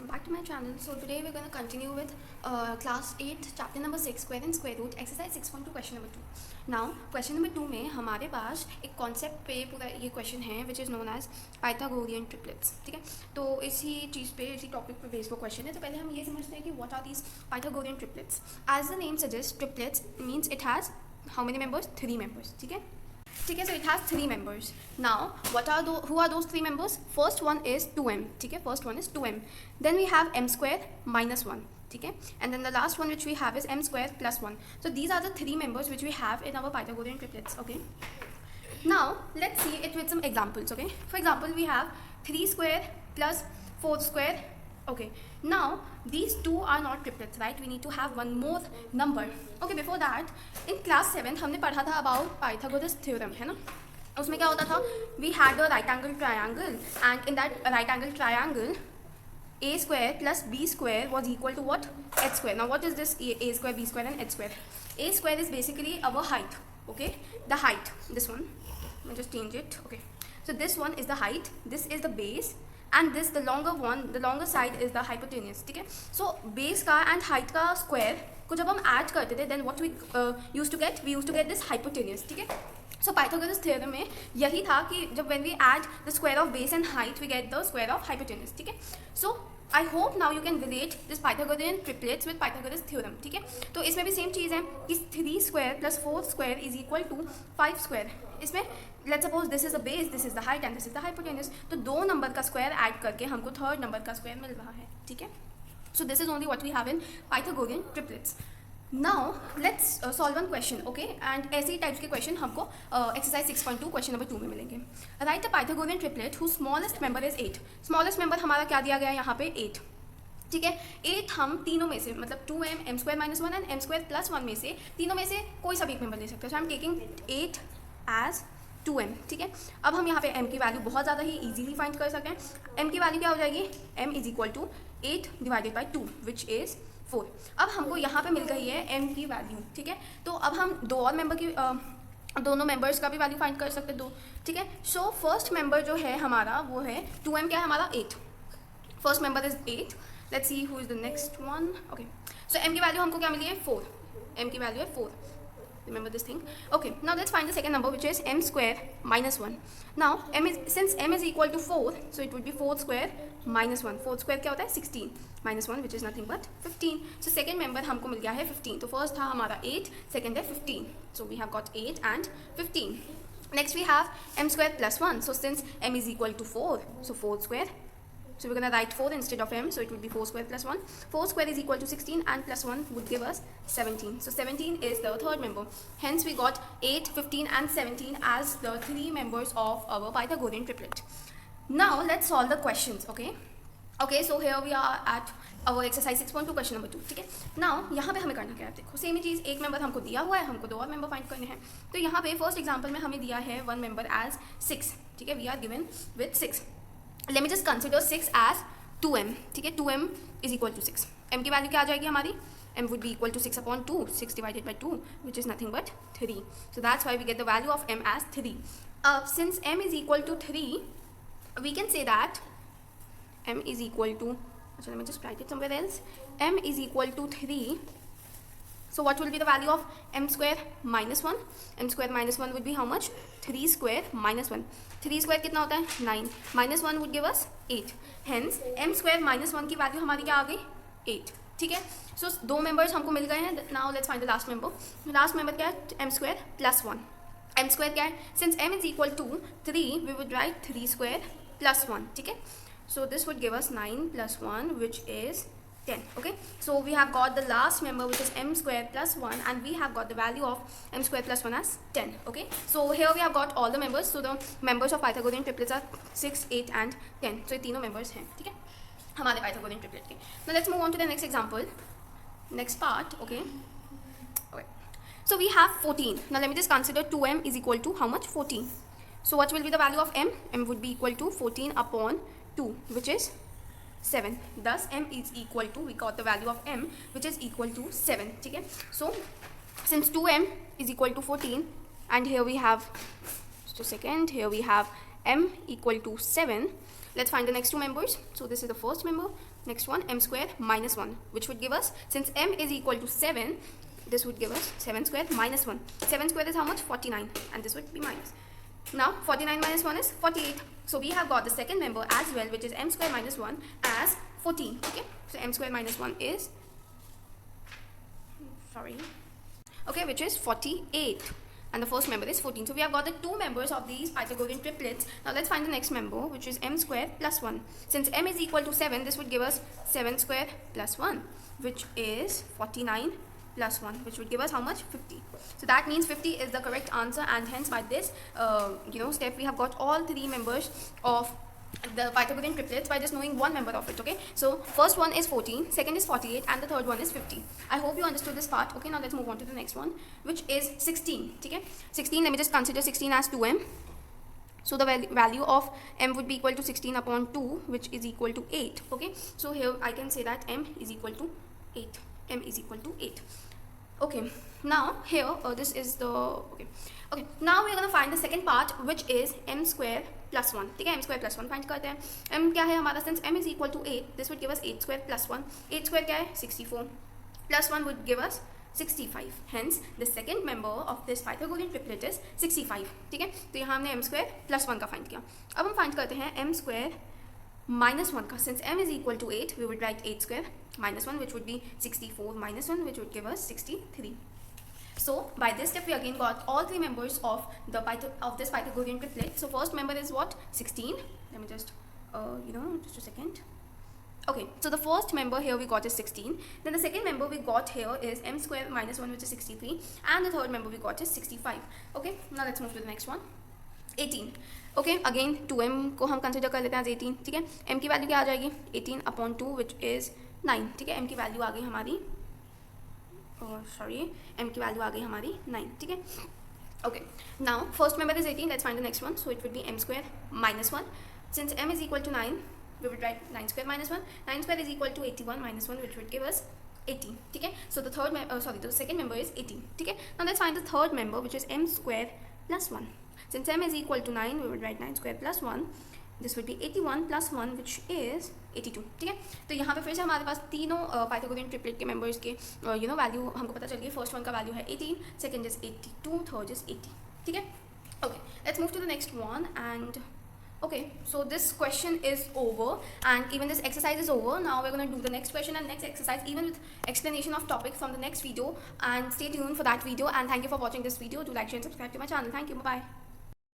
welcome back to my channel. So today we're going to continue with class 8 chapter number 6 square and square root exercise 6.2 question number 2. Now question number 2 में हमारे पास एक concept पे पूरा ये question है which is known as Pythagorean triplets. ठीक है, तो इसी चीज़ पे इसी टॉपिक पे बेस वो क्वेश्चन है. तो पहले हम ये समझते हैं कि what are these Pythagorean triplets. As the name suggest triplets means it has how many members, 3 members. ठीक है, so it has 3 members. Now who are those 3 members? First one is 2m. ठीक है, first one is 2m. Then we have m square minus 1. ठीक है, and then the last one which we have is m square plus 1. So these are the 3 members which we have in our Pythagorean triplets. Okay, now let's see it with some examples. Okay, for example we have 3 square plus 4 square. Okay, now these two are not triplets, right? We need to have one more number. Okay, before that in class 7 हमने पढ़ा था about Pythagoras theorem, है ना. उसमें क्या होता था, we had a right angle triangle and in that right angle triangle a square plus b square was equal to what? h square. Now what is this a square, b square and h square? A square is basically our height. Okay, the height, this one, let me just change it. Okay, so this one is the height, this is the base and this the longer one, the longer side is the hypotenuse. ठीक है, so base का and height का square को जब हम add करते थे then what we used to get this hypotenuse. ठीक है, so Pythagoras theorem में यही था कि जब when we add the square of base and height we get the square of hypotenuse. ठीक है, so I hope now you can relate this Pythagorean triplets with Pythagoras theorem. ठीक है, तो इसमें भी सेम चीज़ है कि 3 square plus 4 square is equal to 5 square. इसमें let's suppose this is the base, this is the height and this is the hypotenuse. तो 2 number का स्क्वायर ऐड करके हमको 3rd नंबर का स्क्वायर मिल रहा है. ठीक है, so this is only what we have in Pythagorean triplets. Now let's solve one question. Okay, and ऐसे टाइप्स के क्वेश्चन हमको एक्सरसाइज 6.2 क्वेश्चन नंबर 2 में मिलेंगे. Right the Pythagorean triplet whose smallest member is 8. Smallest member हमारा क्या दिया गया है यहाँ पे 8. ठीक है, 8 हम तीनों में से मतलब 2m, m square minus 1 and m square plus 1 में से तीनों में से कोई सा भी एक मेंबर ले सकते हैं. So I am taking 8 as 2m. ठीक है, अब हम यहाँ पे m की वैल्यू बहुत ज़्यादा ही ईजीली फाइंड कर सकते हैं. m की वैल्यू क्या हो जाएगी, m is equal to 8 divided by 2 which is 4. अब हमको यहाँ पे मिल गई है m की वैल्यू. ठीक है, तो अब हम दो और मेंबर की दोनों मेंबर्स का भी वैल्यू फाइंड कर सकते हैं दो. ठीक है, सो फर्स्ट मेंबर जो है हमारा वो है 2m, क्या है हमारा 8. First member is 8. Let's see who is the next one. Okay, so m की वैल्यू हमको क्या मिली है 4. m की वैल्यू है 4. Remember this thing. Okay, now let's find the second number which is m square minus 1. Now since m is equal to 4, so it would be 4 square minus 1. 4 square क्या होता है 16 minus 1 which is nothing but 15. So second member हमको मिल गया है 15. तो first था हमारा 8, second है 15. So we have got 8 and 15. Next we have m square plus 1. So since m is equal to 4, so 4 square. So we're going to write 4 instead of m, so it would be 4 square plus 1. 4 square is equal to 16 and plus 1 would give us 17. So 17 is the third member. Hence we got 8, 15 and 17 as the 3 members of our Pythagorean triplet. Now let's solve the questions. Okay, so here we are at our exercise 6.2 question number 2. ठीक है, now यहाँ पे हमें करना क्या है, देखो same ही चीज़, एक मेंबर हमको दिया हुआ है, हमको दो और मेंबर फाइंड करने हैं. तो यहाँ पे फर्स्ट एग्जाम्पल में हमें दिया है वन मेंबर एज 6. ठीक है, we are given with 6. Let me just consider 6 as 2m. ठीक है, 2m is equal to 6. m की वैल्यू क्या आ जाएगी हमारी, m would be equal to 6 upon 2. 6 divided by 2 which is nothing but 3. So that's why we get the value of m as 3. Since m is equal to 3, we can say that m is equal to, so let me just write it somewhere else. m is equal to 3. So what will be the value of m square minus 1? m square minus 1 would be how much? 3 square minus 1. 3 square कितना होता है 9. Minus 1 would give us 8. Hence m square minus 1 की value हमारी क्या आ गई 8. ठीक है, सो दो मेंबर्स हमको मिल गए हैं. Now let's find the last member. Last member क्या है m square plus 1. m square क्या है, since m is equal to 3 we would write 3 square plus 1. ठीक है, so this would give us 9 plus 1 which is 10. Okay, so we have got the last member which is m square plus 1 and we have got the value of m square plus 1 as 10. Okay, so here we have got all the members. So the members of Pythagorean triplets are 6, 8 and 10. So ये तीनों members हैं. ठीक है, हमारे Pythagorean triplet के. Now let's move on to the next example, next part. Okay, so we have 14. Now let me just consider 2m is equal to how much, 14. So what will be the value of m? m would be equal to 14 upon 2 which is 7. Thus m is equal to, we got the value of m which is equal to 7. ठीक है, so since 2m is equal to 14 and here we have, just a second, here we have m equal to 7. Let's find the next two members. So this is the first member, next one, m square minus 1, which would give us, since m is equal to 7, this would give us 7 square minus 1. 7 square is how much? 49, and this would be minus. Now 49 minus 1 is 48. So we have got the second member as well, which is m square minus 1 as 14. Okay, so m square minus 1 is, okay, which is 48. And the first member is 14. So we have got the two members of these Pythagorean triplets. Now let's find the next member, which is m square plus 1. Since m is equal to 7, this would give us 7 square plus 1, which is 49 plus 1, which would give us how much? 50. So that means 50 is the correct answer, and hence by this step we have got all three members of the Pythagorean triplets by just knowing one member of it. Okay, so first one is 14, second is 48, and the third one is 50. I hope you understood this part. Okay, now let's move on to the next one, which is 16. Okay, 16, let me just consider 16 as 2m. So the value of m would be equal to 16 upon 2, which is equal to 8. Okay, so here I can say that m is equal to 8. M is equal to 8. Okay, now here this is the okay, now we're going to find the second part, which is m square plus 1. ठीक है, m square plus 1 find करते हैं. m क्या है हमारा? Since m is equal to 8, this would give us 8 square plus 1. 8 square क्या है? 64 plus 1 would give us 65. Hence the second member of this Pythagorean triplet is 65. ठीक है, तो यहाँ हमने m square plus 1 का फाइंड किया. अब हम फाइंड करते हैं m square minus 1 का. Since m is equal to 8, we would write 8 square minus 1, which would be 64 minus 1, which would give us 63. So by this step we again got all three members of this Pythagorean triplet. So first member is what? 16. Let me just just a second. Okay, so the first member here we got is 16. Then the second member we got here is m square minus 1, which is 63, and the third member we got is 65. Okay, now let's move to the next one. 18. Okay, again 2m को हम consider कर लेते हैं as 18. ठीक है, m की value क्या आ जाएगी? 18 upon 2, which is 9. ठीक है, m की वैल्यू आ गई हमारी m की वैल्यू आ गई हमारी 9. ठीक है, okay, now first member is 18. Let's find the next one. So it would be m square minus 1. Since m is equal to 9, we would write 9 square minus 1. 9 square is equal to 81 minus 1, which would give us 18. ठीक है, so the second member is 18. ठीक है, now let's find the third member, which is m square plus 1. Since m is equal to 9, we would write 9 square plus 1. This would be 81 plus 1, which is 82. ठीक है, तो यहाँ पे फिर से हमारे पास तीनों पाइथागोरियन ट्रिपलेट के मेंबर्स के वैल्यू हमको पता चल गई. फर्स्ट वन का वैल्यू है 18, सेकंड इज 82, थर्ड इज 80. ठीक है, okay, let's move to the next one. And okay, so this question is over, and even this exercise is over. Now we're going to do the next question and next exercise, even with explanation of topics from the next video. And stay tuned for that video, and thank you for watching this video. Do like, share and subscribe to my channel. Thank you, bye bye.